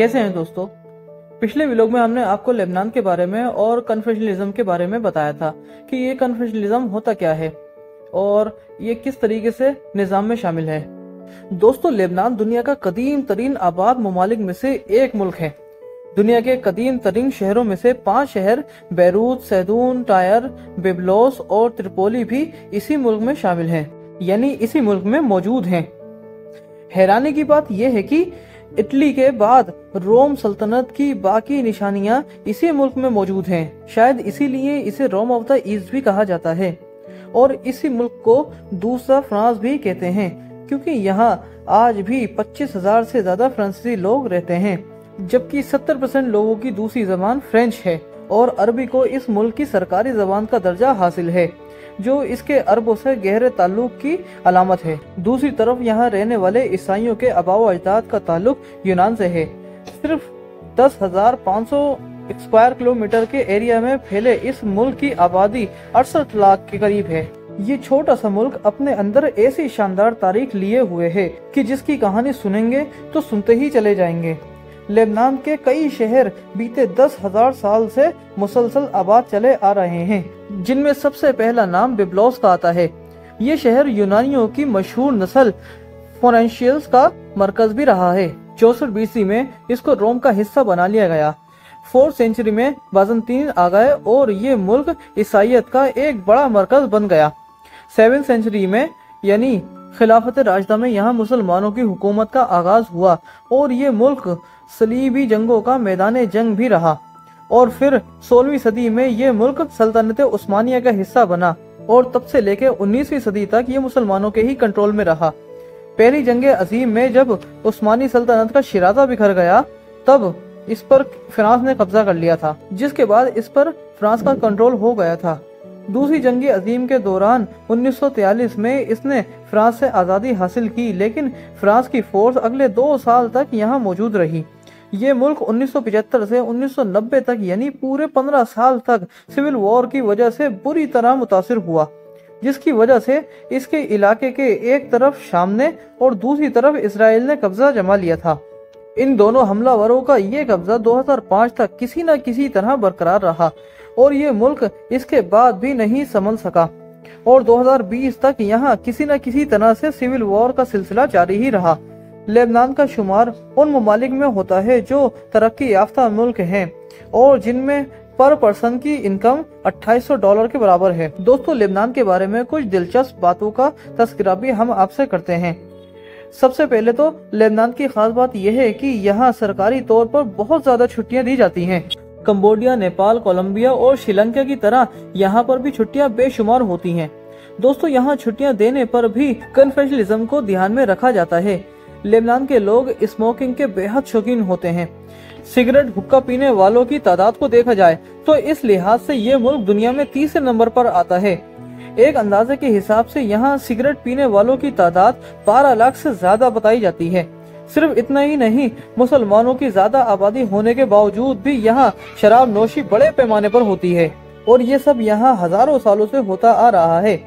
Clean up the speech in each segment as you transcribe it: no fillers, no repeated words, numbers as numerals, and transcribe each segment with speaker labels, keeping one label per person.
Speaker 1: कैसे हैं दोस्तों। पिछले व्लॉग में हमने आपको लेबनान के बारे में और कन्फेशनलिज्म के बारे में बताया था कि ये कन्फेशनलिज्म होता क्या है और ये किस तरीके से निज़ाम में शामिल है। दोस्तों, लेबनान दुनिया का कदीम तरीन आबाद ममालिक में से एक मुल्क है। दुनिया के कदीम तरीन शहरों में से 5 शहर बैरूत, सैदून, टायर, बिब्लोस और त्रिपोली भी इसी मुल्क में शामिल हैं, यानी इसी मुल्क में मौजूद हैं। हैरानी की बात यह है कि इटली के बाद रोम सल्तनत की बाकी निशानियां इसी मुल्क में मौजूद हैं। शायद इसीलिए इसे रोम ऑफ द ईस्ट भी कहा जाता है और इसी मुल्क को दूसरा फ्रांस भी कहते हैं, क्योंकि यहाँ आज भी 25,000 से ज्यादा फ्रांसीसी लोग रहते हैं, जबकि 70% लोगों की दूसरी जबान फ्रेंच है और अरबी को इस मुल्क की सरकारी जबान का दर्जा हासिल है, जो इसके अरबों से गहरे ताल्लुक की अलामत है। दूसरी तरफ यहाँ रहने वाले ईसाइयों के आबाओ अजदाद का ताल्लुक यूनान से है। सिर्फ 10,500 स्क्वायर किलोमीटर के एरिया में फैले इस मुल्क की आबादी 68 लाख के करीब है। ये छोटा सा मुल्क अपने अंदर ऐसी शानदार तारीख लिए हुए है कि जिसकी कहानी सुनेंगे तो सुनते ही चले जाएंगे। लेबनान के कई शहर बीते 10,000 साल से मुसलसल आबाद चले आ रहे हैं, जिनमें सबसे पहला नाम बिब्लोस का आता है। ये शहर यूनानियों की मशहूर नस्ल फोरेंशियल्स का मरकज भी रहा है। 64 BC में इसको रोम का हिस्सा बना लिया गया। 4th सेंचुरी में बाज़ंतीन आ गए और ये मुल्क ईसाइयत का एक बड़ा मरकज बन गया। 7th सेंचुरी में यानी खिलाफत राशिदा में यहाँ मुसलमानों की हुकूमत का आगाज हुआ और ये मुल्क सलीबी जंगों का मैदान जंग भी रहा। और फिर 16वीं सदी में ये मुल्क सल्तनत उस्मानिया का हिस्सा बना और तब से लेकर 19वीं सदी तक ये मुसलमानों के ही कंट्रोल में रहा। पहली जंग अजीम में जब उस्मानी सल्तनत का शिराजा बिखर गया, तब इस पर फ्रांस ने कब्जा कर लिया था, जिसके बाद इस पर फ्रांस का कंट्रोल हो गया था। दूसरी जंग अजीम के दौरान 1943 में इसने फ्रांस से आज़ादी हासिल की, लेकिन फ्रांस की फोर्स अगले 2 साल तक यहाँ मौजूद रही। ये मुल्क 1975 से 1990 तक यानी पूरे 15 साल तक सिविल वॉर की वजह से बुरी तरह मुतासिर हुआ, जिसकी वजह से इसके इलाके के एक तरफ शाम ने और दूसरी तरफ इसराइल ने कब्जा जमा लिया था। इन दोनों हमलावरों का ये कब्जा 2005 तक किसी न किसी तरह बरकरार रहा और ये मुल्क इसके बाद भी नहीं संभल सका और 2020 तक यहाँ किसी न किसी तरह से सिविल वॉर का सिलसिला जारी ही रहा। लेबनान का शुमार उन ममालिक में होता है जो तरक्की याफ्ता मुल्क हैं और जिनमें पर पर्सन की इनकम $2800 के बराबर है। दोस्तों, लेबनान के बारे में कुछ दिलचस्प बातों का तस्करा भी हम आपसे करते हैं। सबसे पहले तो लेबनान की खास बात यह है कि यहाँ सरकारी तौर पर बहुत ज्यादा छुट्टियां दी जाती हैं। कंबोडिया, नेपाल, कोलंबिया और श्रीलंका की तरह यहाँ पर भी छुट्टियां बेशुमार होती हैं। दोस्तों, यहाँ छुट्टियां देने पर भी कन्फेशनलिज्म को ध्यान में रखा जाता है। लेबनान के लोग स्मोकिंग के बेहद शौकीन होते हैं। सिगरेट, हुक्का पीने वालों की तादाद को देखा जाए तो इस लिहाज से ये मुल्क दुनिया में 30 नंबर पर आता है। एक अंदाजे के हिसाब से यहाँ सिगरेट पीने वालों की तादाद 12 लाख से ज्यादा बताई जाती है। सिर्फ इतना ही नहीं, मुसलमानों की ज्यादा आबादी होने के बावजूद भी यहाँ शराब नोशी बड़े पैमाने पर होती है और ये सब यहाँ हजारों सालों से होता आ रहा है।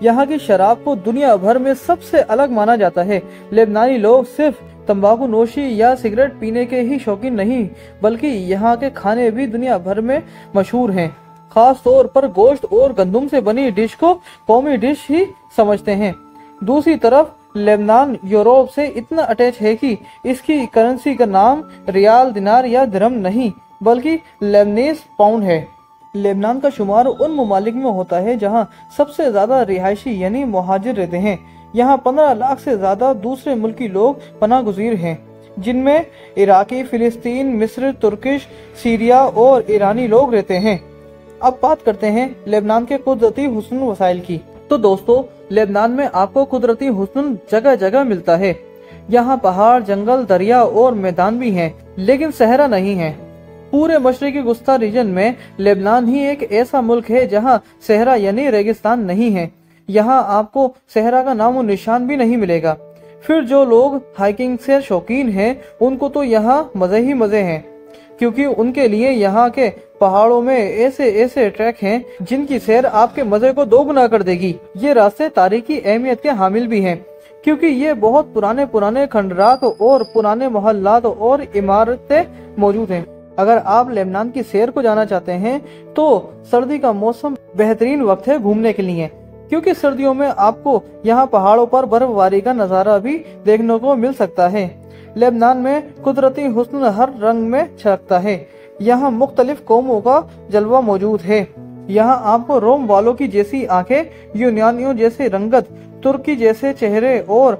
Speaker 1: यहाँ की शराब को दुनिया भर में सबसे अलग माना जाता है। लेबनानी लोग सिर्फ तंबाकू नोशी या सिगरेट पीने के ही शौकीन नहीं, बल्कि यहाँ के खाने भी दुनिया भर में मशहूर हैं। खास तौर पर गोश्त और गंदम से बनी डिश को कौमी डिश ही समझते हैं। दूसरी तरफ लेबनान यूरोप से इतना अटैच है कि इसकी करेंसी का नाम रियाल, दिनार या दिरहम नहीं बल्कि लेबनीज पाउंड है। लेबनान का शुमार उन ममालिक में होता है जहां सबसे ज्यादा रिहायशी यानी मुहाजिर रहते हैं। यहाँ 15 लाख से ज्यादा दूसरे मुल्की लोग पनाह गुज़ीर हैं, जिनमें इराकी, फिलिस्तीन, मिस्र, तुर्किश, सीरिया और ईरानी लोग रहते हैं। अब बात करते हैं लेबनान के कुदरती हुस्न वसाइल की। तो दोस्तों, लेबनान में आपको कुदरती हुस्न जगह जगह मिलता है। यहाँ पहाड़, जंगल, दरिया और मैदान भी हैं, लेकिन सहरा नहीं है। पूरे मशरिकी गुस्ता रीजन में लेबनान ही एक ऐसा मुल्क है जहाँ सहरा यानी रेगिस्तान नहीं है। यहाँ आपको सहरा का नामो निशान भी नहीं मिलेगा। फिर जो लोग हाइकिंग से शौकीन हैं, उनको तो यहाँ मजे ही मजे हैं, क्योंकि उनके लिए यहाँ के पहाड़ों में ऐसे ऐसे ट्रैक हैं जिनकी सैर आपके मजे को दोगुना कर देगी। ये रास्ते तारीखी अहमियत के हामिल भी हैं, क्योंकि ये बहुत पुराने खंडरात और पुराने मोहल्लात और इमारतें मौजूद हैं। अगर आप लेबनान की सैर को जाना चाहते हैं तो सर्दी का मौसम बेहतरीन वक्त है घूमने के लिए, क्योंकि सर्दियों में आपको यहाँ पहाड़ों पर बर्फबारी का नजारा भी देखने को मिल सकता है। लेबनान में कुदरती हुस्न हर रंग में छलकता है। यहाँ मुख्तलिफ कौमों का जलवा मौजूद है। यहाँ आपको रोम वालों की जैसी आंखें, यूनानियों जैसे रंगत, तुर्की जैसे चेहरे और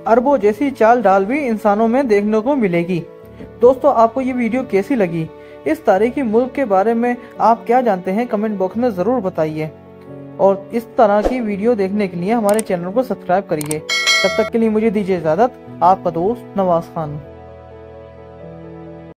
Speaker 1: अरबों जैसी चाल ढाल भी इंसानों में देखने को मिलेगी। दोस्तों, आपको ये वीडियो कैसी लगी? इस तारीखी मुल्क के बारे में आप क्या जानते हैं? कमेंट बॉक्स में जरूर बताइए और इस तरह की वीडियो देखने के लिए हमारे चैनल को सब्सक्राइब करिए। तब तक के लिए मुझे दीजिए इजाजत। आपका दोस्त नवाज खान।